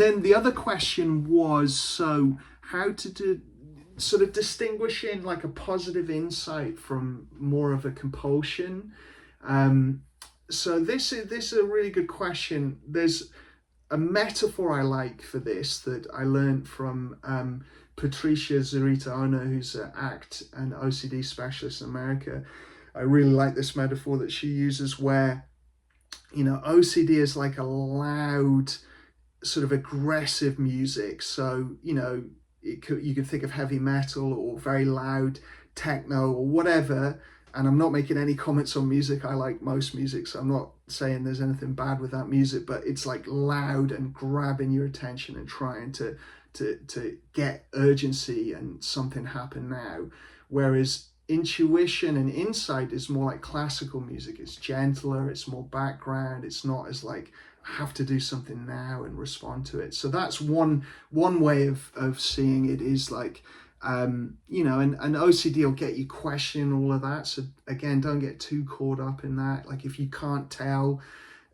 Then the other question was, so how to do, sort of distinguishing like a positive insight from more of a compulsion. So this is a really good question. There's a metaphor I like for this that I learned from Patricia Zurita Ono, who's an ACT and OCD specialist in America. I really like this metaphor that she uses where, OCD is like a loud, sort of aggressive music. So, you could think of heavy metal or very loud techno or whatever. And I'm not making any comments on music. I like most music, so I'm not saying there's anything bad with that music, but it's like loud and grabbing your attention and trying to get urgency and something happen now. Whereas intuition and insight is more like classical music. It's gentler, it's more background, it's not as like I have to do something now and respond to it. So that's one way of seeing it, is like and OCD will get you questioning all of that. So again, don't get too caught up in that. Like if you can't tell,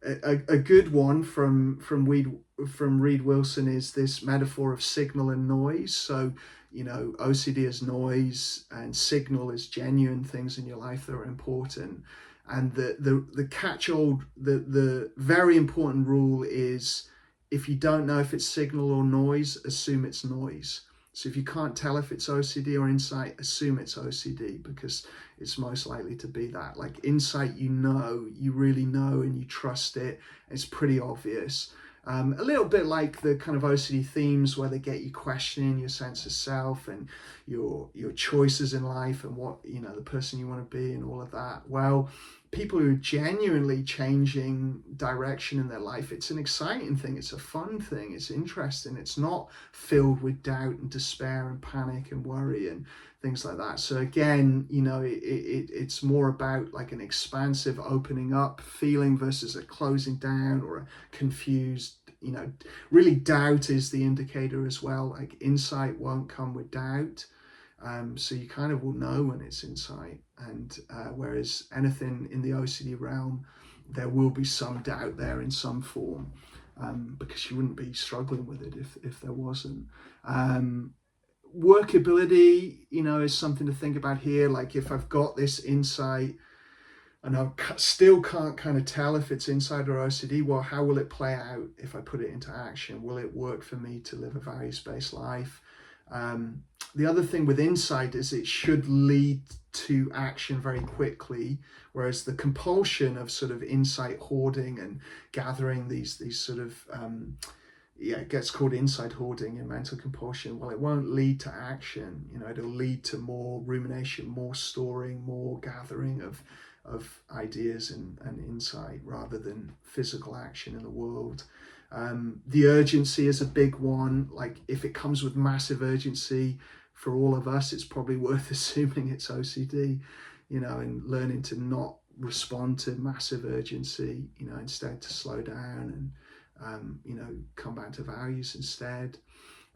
a good one from Reed Wilson is this metaphor of signal and noise. So OCD is noise and signal is genuine things in your life that are important. And the catch-all, the very important rule is, if you don't know if it's signal or noise, assume it's noise. So if you can't tell if it's OCD or insight, assume it's OCD, because it's most likely to be that. Like insight, you really know and you trust it. It's pretty obvious. A little bit like the kind of OCD themes where they get you questioning your sense of self and your choices in life and what, the person you want to be and all of that. Well, people who are genuinely changing direction in their life, it's an exciting thing, it's a fun thing, it's interesting, it's not filled with doubt and despair and panic and worry and things like that. So again, it's more about like an expansive opening up feeling versus a closing down or a confused. Really doubt is the indicator as well. Like insight won't come with doubt. So you kind of will know when it's insight, and whereas anything in the OCD realm, there will be some doubt there in some form, because you wouldn't be struggling with it if there wasn't. Workability, is something to think about here. Like if I've got this insight and I still can't kind of tell if it's insight or OCD, well, how will it play out if I put it into action? Will it work for me to live a values-based life? The other thing with insight is it should lead to action very quickly, whereas the compulsion of sort of insight hoarding and gathering these sort of it gets called insight hoarding and mental compulsion. Well, it won't lead to action. It'll lead to more rumination, more storing, more gathering of ideas and insight rather than physical action in the world. The urgency is a big one. Like if it comes with massive urgency for all of us, it's probably worth assuming it's OCD, and learning to not respond to massive urgency, instead to slow down and, come back to values instead.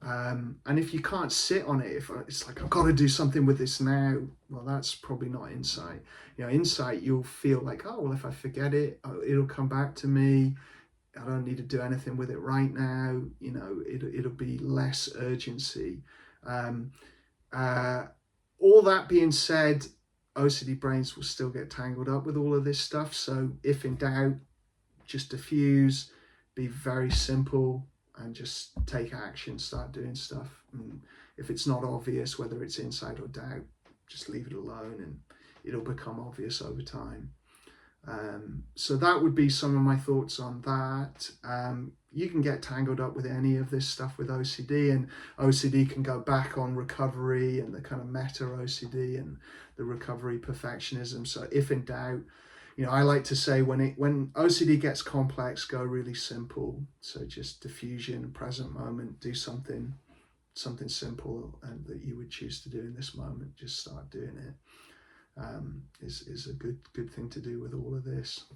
And if you can't sit on it, if it's like, I've got to do something with this now, well, that's probably not insight. Insight, you'll feel like, oh, well, if I forget it, it'll come back to me. I don't need to do anything with it right now. It'll be less urgency. All that being said, OCD brains will still get tangled up with all of this stuff. So if in doubt, just diffuse, be very simple, and just take action, start doing stuff. And if it's not obvious, whether it's insight or doubt, just leave it alone and it'll become obvious over time. So that would be some of my thoughts on that. You can get tangled up with any of this stuff with OCD, and OCD can go back on recovery and the kind of meta OCD and the recovery perfectionism. So if in doubt, I like to say when OCD gets complex, go really simple. So just diffusion, present moment, do something simple and that you would choose to do in this moment. Just start doing it. Is a good thing to do with all of this.